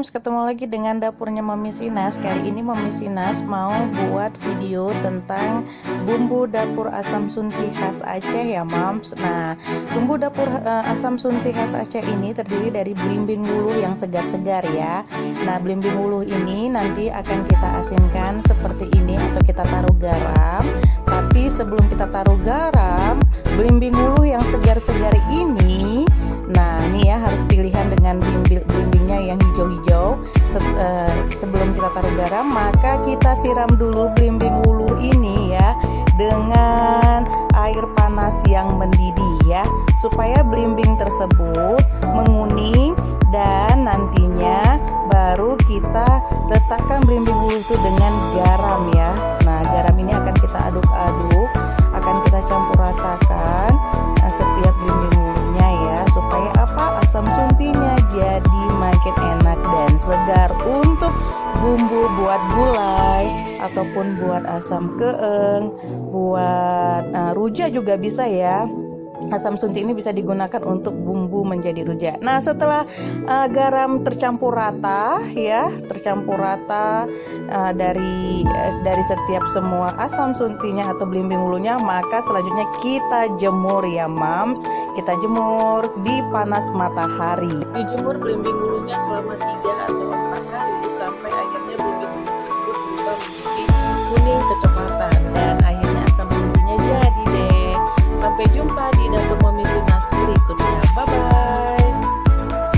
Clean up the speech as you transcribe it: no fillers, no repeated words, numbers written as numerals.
Moms, ketemu lagi dengan dapurnya Mami Sinas. Kali ini Mami Sinas mau buat video tentang bumbu dapur asam sunti khas Aceh ya Moms. Nah, bumbu dapur asam sunti khas Aceh ini terdiri dari belimbing wuluh yang segar-segar ya. Nah, belimbing wuluh ini nanti akan kita asinkan seperti ini atau kita taruh garam. Tapi sebelum kita taruh garam, belimbing wuluh yang segar-segar ini, nah ini ya harus pilihan dengan belimbingnya yang hijau-hijau. Sebelum kita taruh garam, maka kita siram dulu belimbing wuluh ini ya dengan air panas yang mendidih ya, supaya belimbing tersebut menguning, dan nantinya baru kita letakkan belimbing wuluh itu dengan garam ya. Nah, garam ini akan kita aduk-aduk, akan kita campur ratakan setiap belimbing wuluhnya ya, supaya apa, asam suntinya jadi makin enak dan segar untuk bumbu buat gulai ataupun buat asam keeng, buat rujak juga bisa ya. Asam sunti ini bisa digunakan untuk bumbu menjadi rujak. Nah, setelah garam tercampur rata ya, dari setiap semua asam suntinya atau belimbing wuluhnya, maka selanjutnya kita jemur ya Mams. Kita jemur di panas matahari. Dijemur belimbing wuluhnya selama 3 atau 4 hari sampai akhirnya